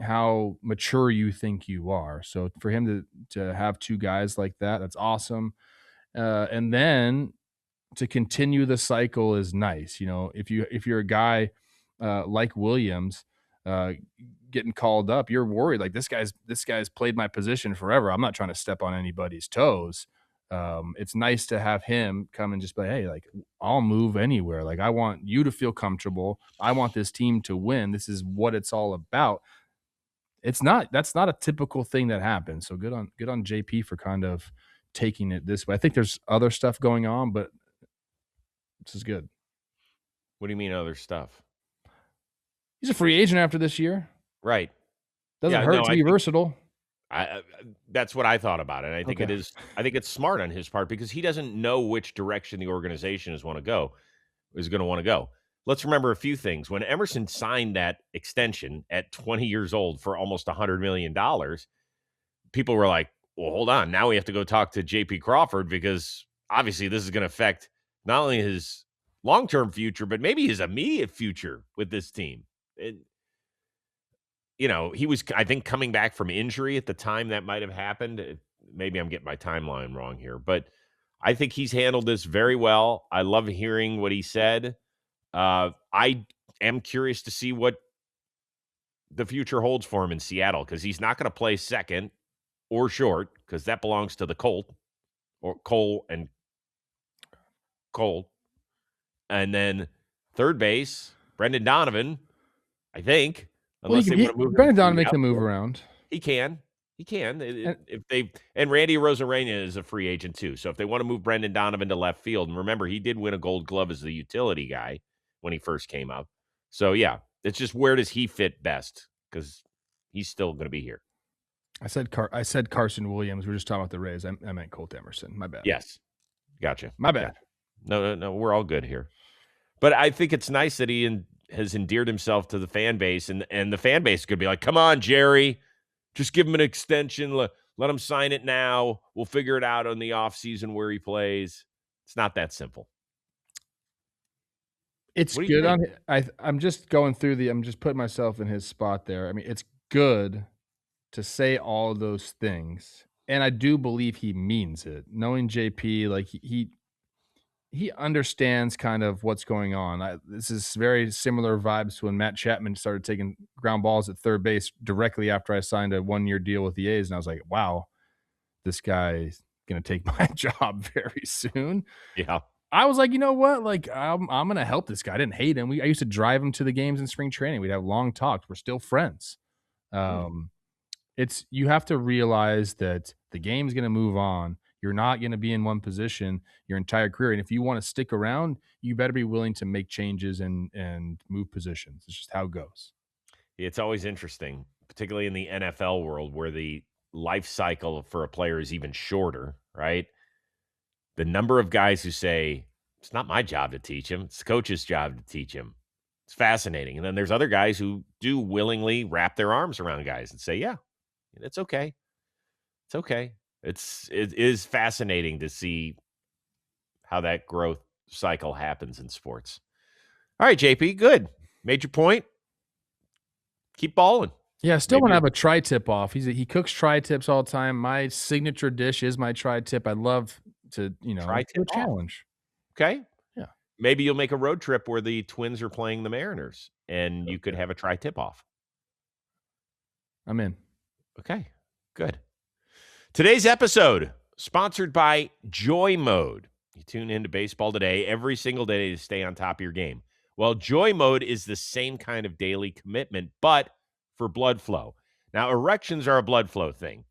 how mature you think you are. So for him to have 2 guys like that, that's awesome. And then to continue the cycle is nice. If you're a guy like Williams getting called up, you're worried like this guy's played my position forever. I'm not trying to step on anybody's toes. It's nice to have him come and just be like, hey, like I'll move anywhere. Like I want you to feel comfortable. I want this team to win. This is what it's all about. That's not a typical thing that happens. So good on JP for kind of taking it this way. I think there's other stuff going on, but this is good. What do you mean other stuff? He's a free agent after this year. Right. Doesn't hurt to be versatile. That's what I thought about it. I think it is. I think it's smart on his part because he doesn't know which direction the organization is going to want to go. Let's remember a few things. When Emerson signed that extension at 20 years old for almost $100 million, people were like, well, hold on. Now we have to go talk to J.P. Crawford because obviously this is going to affect not only his long-term future, but maybe his immediate future with this team. He was, I think, coming back from injury at the time that might have happened. Maybe I'm getting my timeline wrong here, but I think he's handled this very well. I love hearing what he said. I am curious to see what the future holds for him in Seattle because he's not going to play second or short because that belongs to the Colt or Cole and Colt. And then third base, Brendan Donovan, I think. Unless they want to move Brendan Donovan make the move around. He can. And Randy Rosarena is a free agent too. So if they want to move Brendan Donovan to left field, and remember, he did win a Gold Glove as the utility guy when he first came up. So yeah, it's just where does he fit best? Because he's still going to be here. I said Carson Williams. We were just talking about the Rays. I meant Colt Emerson. My bad. Yes. Gotcha. My bad. Gotcha. No, we're all good here. But I think it's nice that he has endeared himself to the fan base, and the fan base could be like, come on, Jerry, just give him an extension. Let him sign it now. We'll figure it out in the offseason where he plays. It's not that simple. It's What do you good think? I'm just going through I'm just putting myself in his spot there. I mean, it's good to say all those things, and I do believe he means it. Knowing JP, like he understands kind of what's going on. This is very similar vibes to when Matt Chapman started taking ground balls at third base directly after I signed a 1-year deal with the A's, and I was like, wow, this guy's gonna take my job very soon. Yeah. I was like, you know what? Like, I'm gonna help this guy. I didn't hate him. I used to drive him to the games in spring training. We'd have long talks. We're still friends. It's you have to realize that the game's gonna move on. You're not gonna be in one position your entire career, and if you want to stick around, you better be willing to make changes and move positions. It's just how it goes. It's always interesting, particularly in the NFL world where the life cycle for a player is even shorter, right? The number of guys who say, it's not my job to teach him. It's the coach's job to teach him. It's fascinating. And then there's other guys who do willingly wrap their arms around guys and say, yeah, it's okay. It's okay. It is fascinating to see how that growth cycle happens in sports. All right, JP, good. Made your point. Keep balling. Yeah, I still want to have a tri-tip off. He cooks tri-tips all the time. My signature dish is my tri-tip. I'd love to, Tri-tip do a challenge. Okay. Yeah. Maybe you'll make a road trip where the Twins are playing the Mariners and you could have a tri-tip off. I'm in. Okay, good. Today's episode sponsored by Joy Mode. You tune into baseball today every single day to stay on top of your game. Well, Joy Mode is the same kind of daily commitment, but for blood flow. Now, erections are a blood flow thing.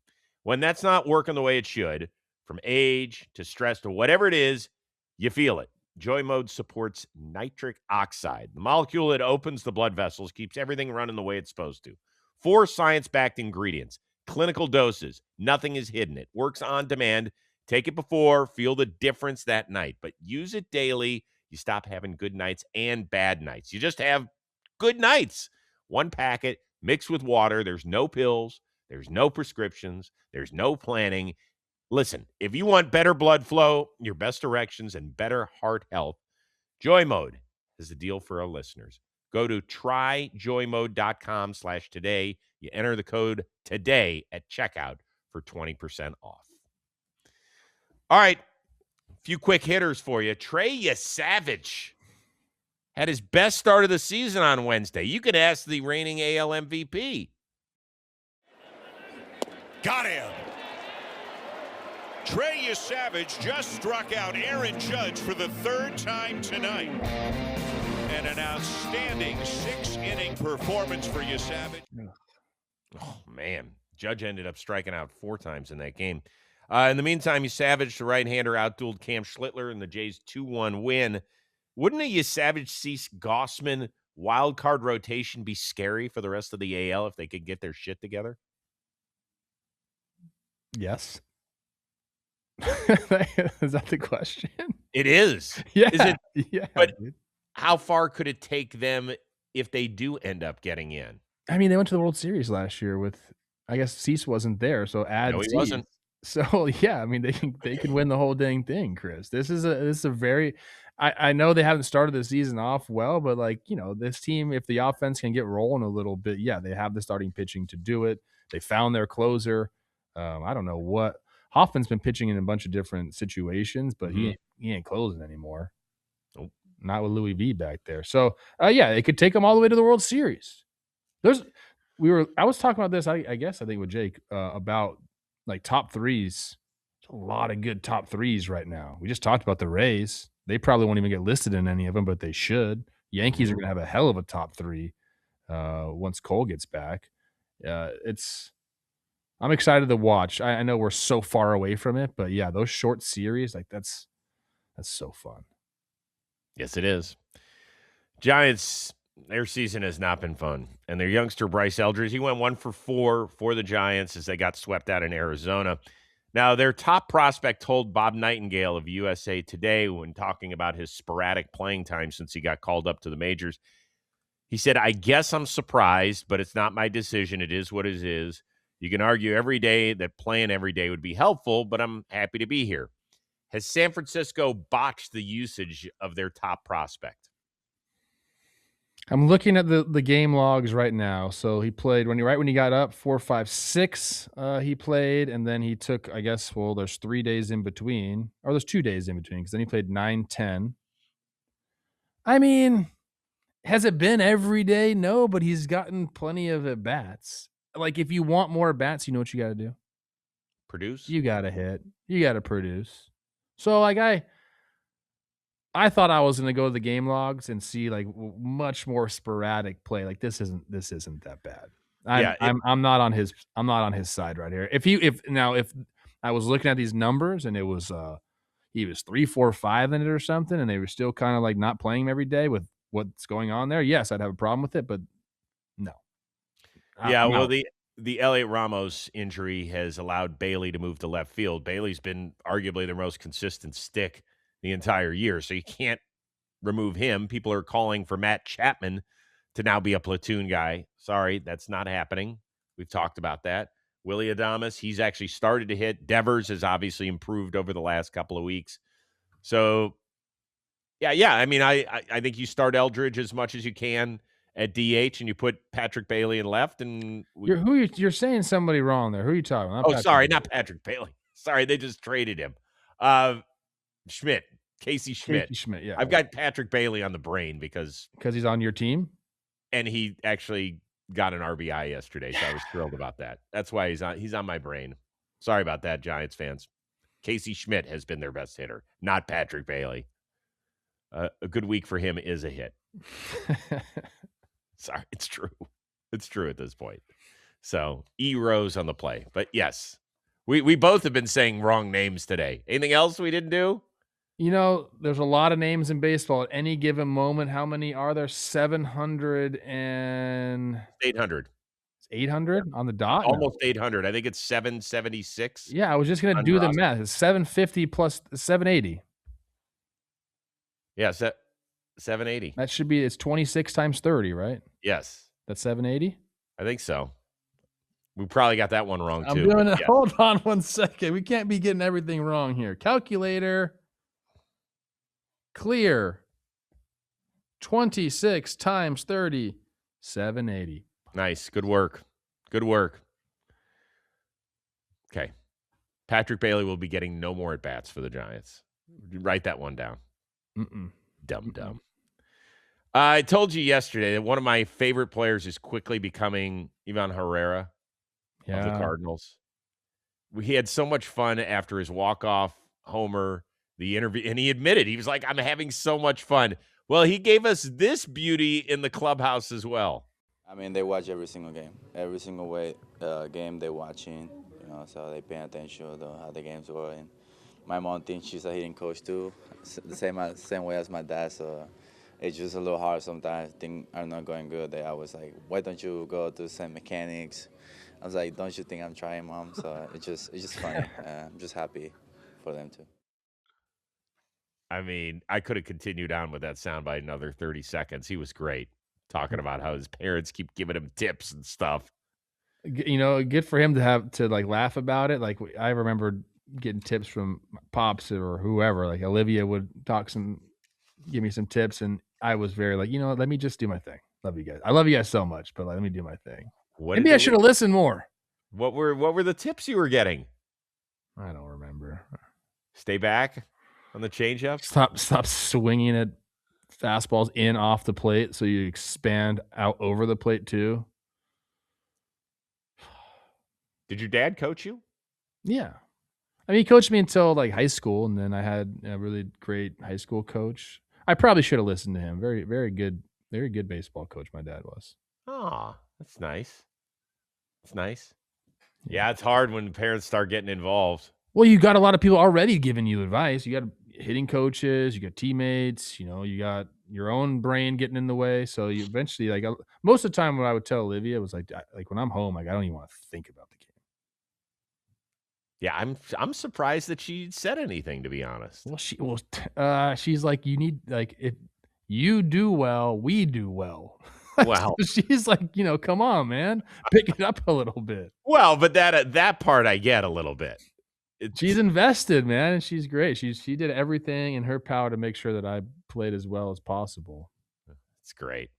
When that's not working the way it should, from age to stress to whatever it is, you feel it. Joy Mode supports nitric oxide, the molecule that opens the blood vessels, keeps everything running the way it's supposed to. 4 science-backed ingredients, clinical doses, nothing is hidden. It works on demand. Take it before, feel the difference that night, but use it daily. You stop having good nights and bad nights. You just have good nights. 1 packet mixed with water. There's no pills. There's no prescriptions. There's no planning. Listen, if you want better blood flow, your best erections, and better heart health, Joy Mode is the deal for our listeners. Go to tryjoymode.com/today. You enter the code today at checkout for 20% off. All right, a few quick hitters for you. Trey Savage had his best start of the season on Wednesday. You could ask the reigning AL MVP. Got him. Trey Savage just struck out Aaron Judge for the 3rd time tonight. And an outstanding 6-inning performance for Savage. Oh, man. Judge ended up striking out 4 times in that game. In the meantime, Savage, the right-hander, outdueled Cam Schlittler in the Jays' 2-1 win. Wouldn't a Savage, Cease, Gossman wild card rotation be scary for the rest of the AL if they could get their shit together? Yes. Is that the question? It is. Yeah. Is it? Yeah. But how far could it take them if they do end up getting in? I mean, they went to the World Series last year with, I guess Cease wasn't there, so add No, he Cease. wasn't. So yeah, I mean they can win the whole dang thing, Chris. This is a very I know they haven't started the season off well, but this team, if the offense can get rolling a little bit, yeah, they have the starting pitching to do it. They found their closer. I don't know what Hoffman's been pitching in a bunch of different situations, but he ain't closing anymore. Nope. Not with Louis V back there. So yeah, it could take them all the way to the World Series. I was talking about this, I think with Jake about like top threes. There's a lot of good top threes right now. We just talked about the Rays. They probably won't even get listed in any of them, but they should. Yankees are going to have a hell of a top 3 once Cole gets back. I'm excited to watch. I know we're so far away from it, but yeah, those short series, like that's so fun. Yes, it is. Giants Their season has not been fun. And their youngster, Bryce Eldridge, he went 1 for 4 for the Giants as they got swept out in Arizona. Now, their top prospect told Bob Nightingale of USA Today when talking about his sporadic playing time since he got called up to the majors, he said, I guess I'm surprised, but it's not my decision. It is what it is. You can argue every day that playing every day would be helpful, but I'm happy to be here. Has San Francisco botched the usage of their top prospect? I'm looking at the game logs right now. So he played when he got up 4, 5, 6. He played, and then he took, I guess, well, there's 3 days in between, or there's 2 days in between, because then he played 9, 10. I mean, has it been every day? No, but he's gotten plenty of at bats. Like, if you want more at bats, you know what you got to do. Produce? You got to hit. You got to produce. So, like, I thought I was going to go to the game logs and see like much more sporadic play. Like this isn't that bad. I'm not on his side right here. If I was looking at these numbers and it was he was 3, 4, 5 in it or something, and they were still kind of like not playing him every day with what's going on there, yes, I'd have a problem with it, but no. Well, the Elliot Ramos injury has allowed Bailey to move to left field. Bailey's been arguably the most consistent stick the entire year, so you can't remove him. People are calling for Matt Chapman to now be a platoon guy. Sorry, that's not happening. We've talked about that. Willie Adames, he's actually started to hit. Devers has obviously improved over the last couple of weeks. So, yeah. I mean, I think you start Eldridge as much as you can at DH, and you put Patrick Bailey in left. And you're saying somebody wrong there. Who are you talking about? Not Patrick Bailey. Sorry, they just traded him. Casey Schmidt. Yeah. I've got Patrick Bailey on the brain because he's on your team, and he actually got an RBI yesterday, so I was thrilled about that. That's why he's on my brain. Sorry about that, Giants fans. Casey Schmidt has been their best hitter, not Patrick Bailey. A good week for him is a hit. Sorry, it's true. It's true at this point. So Rose on the play, but yes, we both have been saying wrong names today. Anything else we didn't do? You know, there's a lot of names in baseball at any given moment. How many are there? 700 and 800. 800 on the dot? Almost 800. I think it's 776. Yeah, I was just going to do the math. It's 750 plus 780. Yeah, 780. That should be, it's 26 times 30, right? Yes. That's 780? I think so. We probably got that one wrong, too. I'm doing it. Yeah. Hold on 1 second. We can't be getting everything wrong here. Calculator. Clear. 26 times 30. 780. Nice. Good work. Good work. Okay. Patrick Bailey will be getting no more at-bats for the Giants. Write that one down. Dumb. I told you yesterday that one of my favorite players is quickly becoming Ivan Herrera of the Cardinals. He had so much fun after his walk-off homer, the interview, and he admitted, he was like, I'm having so much fun. Well, he gave us this beauty in the clubhouse as well. I mean, they watch every single game. Every single game they're watching, so they pay attention to how the game's going. My mom thinks she's a hitting coach too, the same way as my dad, so it's just a little hard sometimes. Things are not going good. They always like, why don't you go to some mechanics? I was like, don't you think I'm trying, Mom? So it's just funny. I'm just happy for them too. I mean, I could have continued on with that sound by another 30 seconds. He was great, talking about how his parents keep giving him tips and stuff. Good for him to like laugh about it. Like I remember getting tips from Pops or whoever. Like Olivia would give me some tips, and I was very like, let me just do my thing. Love you guys. I love you guys so much, but let me do my thing. Maybe I should have listened more. What were the tips you were getting? I don't remember. Stay back on the changeup. Stop swinging at fastballs in off the plate, so you expand out over the plate too. Did your dad coach you? Yeah. I mean, he coached me until like high school, and then I had a really great high school coach. I probably should have listened to him. Very, very good baseball coach my dad was. Oh, that's nice. It's nice. Yeah, it's hard when parents start getting involved. Well, you got a lot of people already giving you advice. hitting coaches, you got teammates, you got your own brain getting in the way. So you eventually, like, most of the time, what I would tell Olivia was like when I'm home, like I don't even want to think about the game. Yeah, I'm surprised that she said anything, to be honest. Well, she's like, you need, like, if you do well, we do well. Well, So she's like, come on, man, pick it up a little bit. well, but that part I get a little bit. She's invested, man, and she's great. She did everything in her power to make sure that I played as well as possible. It's great.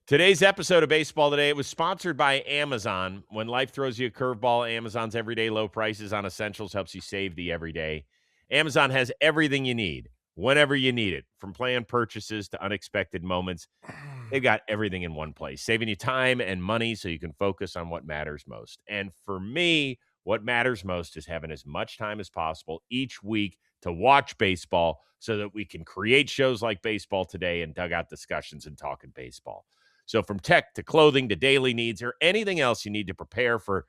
Today's episode of Baseball Today, it was sponsored by Amazon. When life throws you a curveball, Amazon's everyday low prices on essentials helps you save the everyday. Amazon has everything you need whenever you need it, from planned purchases to unexpected moments. They've got everything in one place, saving you time and money so you can focus on what matters most. And for me, what matters most is having as much time as possible each week to watch baseball so that we can create shows like Baseball Today and dugout discussions and talking baseball. So from tech to clothing to daily needs or anything else you need to prepare for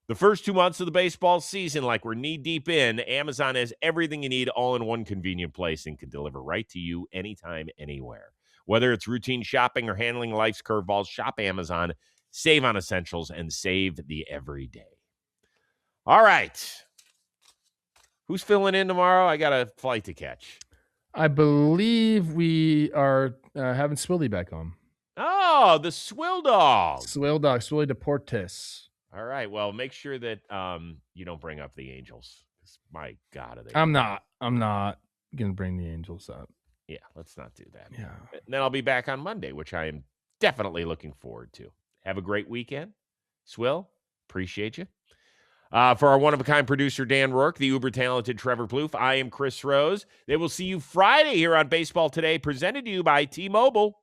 the first 2 months of the baseball season, like we're knee deep in, Amazon has everything you need all in one convenient place and can deliver right to you anytime, anywhere. Whether it's routine shopping or handling life's curveballs, shop Amazon, save on essentials, and save the everyday. All right. Who's filling in tomorrow? I got a flight to catch. I believe we are having Swilly back on. Oh, the Swill Dog. Swilly Deportes. All right. Well, make sure that you don't bring up the Angels. My God, are they? I'm not gonna bring the Angels up. Yeah, let's not do that. Yeah. And then I'll be back on Monday, which I am definitely looking forward to. Have a great weekend. Swill, appreciate you. For our one-of-a-kind producer, Dan Rourke, the uber-talented Trevor Plouffe, I am Chris Rose. They will see you Friday here on Baseball Today, presented to you by T-Mobile.